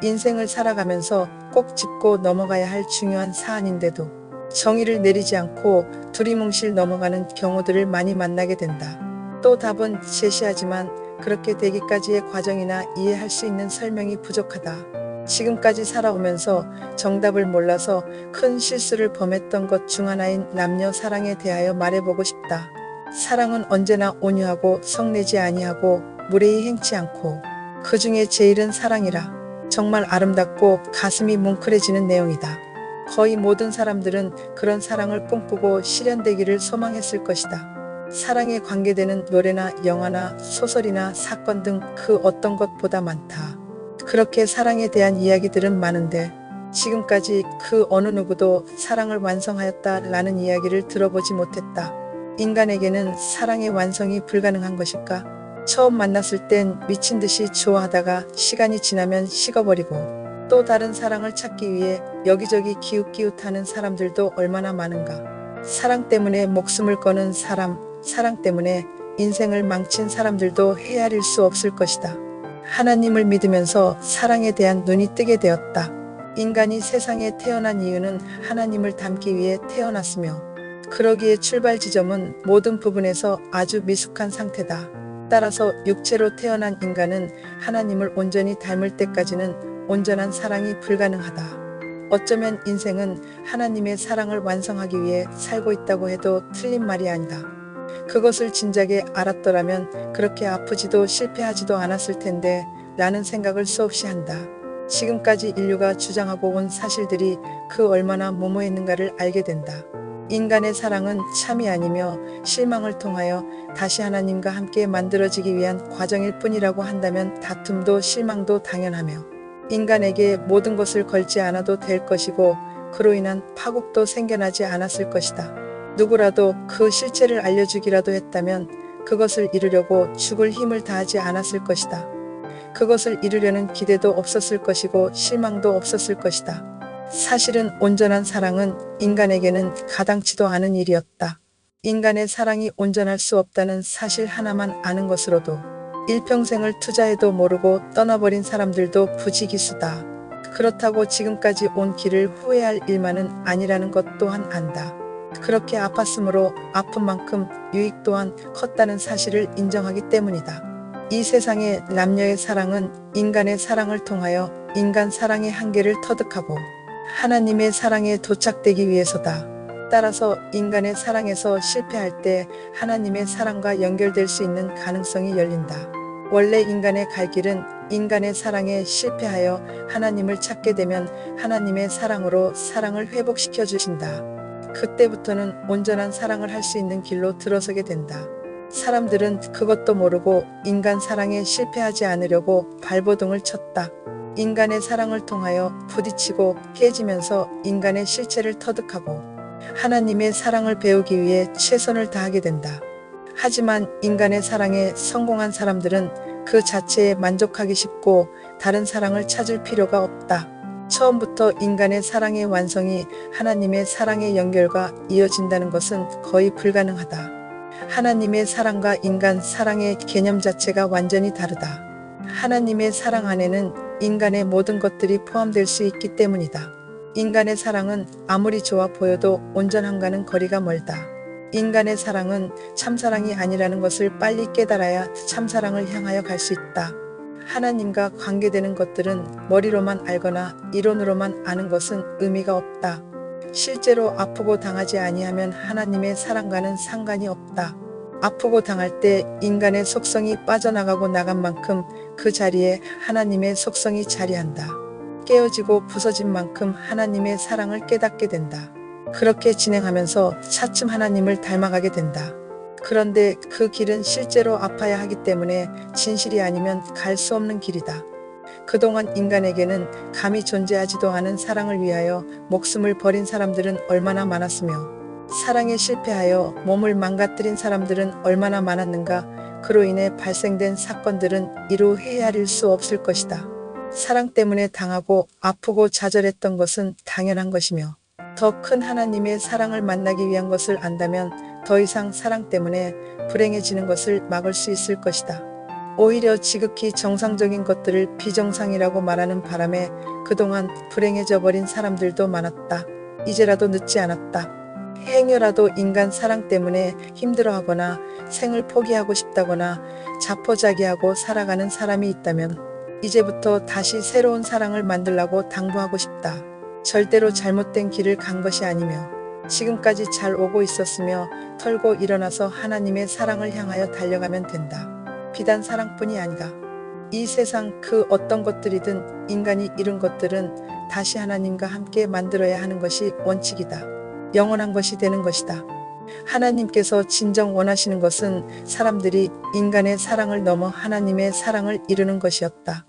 인생을 살아가면서 꼭 짚고 넘어가야 할 중요한 사안인데도 정의를 내리지 않고 두리뭉실 넘어가는 경우들을 많이 만나게 된다. 또 답은 제시하지만 그렇게 되기까지의 과정이나 이해할 수 있는 설명이 부족하다. 지금까지 살아오면서 정답을 몰라서 큰 실수를 범했던 것 중 하나인 남녀 사랑에 대하여 말해보고 싶다. 사랑은 언제나 온유하고 성내지 아니하고 무례히 행치 않고 그 중에 제일은 사랑이라. 정말 아름답고 가슴이 뭉클해지는 내용이다. 거의 모든 사람들은 그런 사랑을 꿈꾸고 실현되기를 소망했을 것이다. 사랑에 관계되는 노래나 영화나 소설이나 사건 등 그 어떤 것보다 많다. 그렇게 사랑에 대한 이야기들은 많은데 지금까지 그 어느 누구도 사랑을 완성하였다라는 이야기를 들어보지 못했다. 인간에게는 사랑의 완성이 불가능한 것일까? 처음 만났을 땐 미친 듯이 좋아하다가 시간이 지나면 식어버리고 또 다른 사랑을 찾기 위해 여기저기 기웃기웃하는 사람들도 얼마나 많은가. 사랑 때문에 목숨을 거는 사람, 사랑 때문에 인생을 망친 사람들도 헤아릴 수 없을 것이다. 하나님을 믿으면서 사랑에 대한 눈이 뜨게 되었다. 인간이 세상에 태어난 이유는 하나님을 닮기 위해 태어났으며 그러기에 출발 지점은 모든 부분에서 아주 미숙한 상태다. 따라서 육체로 태어난 인간은 하나님을 온전히 닮을 때까지는 온전한 사랑이 불가능하다. 어쩌면 인생은 하나님의 사랑을 완성하기 위해 살고 있다고 해도 틀린 말이 아니다. 그것을 진작에 알았더라면 그렇게 아프지도 실패하지도 않았을 텐데 라는 생각을 수없이 한다. 지금까지 인류가 주장하고 온 사실들이 그 얼마나 무모했는가를 알게 된다. 인간의 사랑은 참이 아니며 실망을 통하여 다시 하나님과 함께 만들어지기 위한 과정일 뿐이라고 한다면 다툼도 실망도 당연하며 인간에게 모든 것을 걸지 않아도 될 것이고 그로 인한 파국도 생겨나지 않았을 것이다. 누구라도 그 실체를 알려주기라도 했다면 그것을 이루려고 죽을 힘을 다하지 않았을 것이다. 그것을 이루려는 기대도 없었을 것이고 실망도 없었을 것이다. 사실은 온전한 사랑은 인간에게는 가당치도 않은 일이었다. 인간의 사랑이 온전할 수 없다는 사실 하나만 아는 것으로도 일평생을 투자해도 모르고 떠나버린 사람들도 부지기수다. 그렇다고 지금까지 온 길을 후회할 일만은 아니라는 것 또한 안다. 그렇게 아팠으므로 아픈 만큼 유익 또한 컸다는 사실을 인정하기 때문이다. 이 세상의 남녀의 사랑은 인간의 사랑을 통하여 인간 사랑의 한계를 터득하고 하나님의 사랑에 도착되기 위해서다. 따라서 인간의 사랑에서 실패할 때 하나님의 사랑과 연결될 수 있는 가능성이 열린다. 원래 인간의 갈 길은 인간의 사랑에 실패하여 하나님을 찾게 되면 하나님의 사랑으로 사랑을 회복시켜 주신다. 그때부터는 온전한 사랑을 할 수 있는 길로 들어서게 된다. 사람들은 그것도 모르고 인간 사랑에 실패하지 않으려고 발버둥을 쳤다. 인간의 사랑을 통하여 부딪히고 깨지면서 인간의 실체를 터득하고 하나님의 사랑을 배우기 위해 최선을 다하게 된다. 하지만 인간의 사랑에 성공한 사람들은 그 자체에 만족하기 쉽고 다른 사랑을 찾을 필요가 없다. 처음부터 인간의 사랑의 완성이 하나님의 사랑의 연결과 이어진다는 것은 거의 불가능하다. 하나님의 사랑과 인간 사랑의 개념 자체가 완전히 다르다. 하나님의 사랑 안에는 인간의 모든 것들이 포함될 수 있기 때문이다. 인간의 사랑은 아무리 좋아 보여도 온전함과는 거리가 멀다. 인간의 사랑은 참사랑이 아니라는 것을 빨리 깨달아야 참사랑을 향하여 갈 수 있다. 하나님과 관계되는 것들은 머리로만 알거나 이론으로만 아는 것은 의미가 없다. 실제로 아프고 당하지 아니하면 하나님의 사랑과는 상관이 없다. 아프고 당할 때 인간의 속성이 빠져나가고 나간 만큼 그 자리에 하나님의 속성이 자리한다. 깨어지고 부서진 만큼 하나님의 사랑을 깨닫게 된다. 그렇게 진행하면서 차츰 하나님을 닮아가게 된다. 그런데 그 길은 실제로 아파야 하기 때문에 진실이 아니면 갈 수 없는 길이다. 그동안 인간에게는 감히 존재하지도 않은 사랑을 위하여 목숨을 버린 사람들은 얼마나 많았으며 사랑에 실패하여 몸을 망가뜨린 사람들은 얼마나 많았는가. 그로 인해 발생된 사건들은 이루 헤아릴 수 없을 것이다. 사랑 때문에 당하고 아프고 좌절했던 것은 당연한 것이며 더 큰 하나님의 사랑을 만나기 위한 것을 안다면 더 이상 사랑 때문에 불행해지는 것을 막을 수 있을 것이다. 오히려 지극히 정상적인 것들을 비정상이라고 말하는 바람에 그동안 불행해져 버린 사람들도 많았다. 이제라도 늦지 않았다. 행여라도 인간 사랑 때문에 힘들어하거나 생을 포기하고 싶다거나 자포자기하고 살아가는 사람이 있다면 이제부터 다시 새로운 사랑을 만들라고 당부하고 싶다. 절대로 잘못된 길을 간 것이 아니며 지금까지 잘 오고 있었으며 털고 일어나서 하나님의 사랑을 향하여 달려가면 된다. 비단 사랑뿐이 아니라 이 세상 그 어떤 것들이든 인간이 잃은 것들은 다시 하나님과 함께 만들어야 하는 것이 원칙이다. 영원한 것이 되는 것이다. 하나님께서 진정 원하시는 것은 사람들이 인간의 사랑을 넘어 하나님의 사랑을 이루는 것이었다.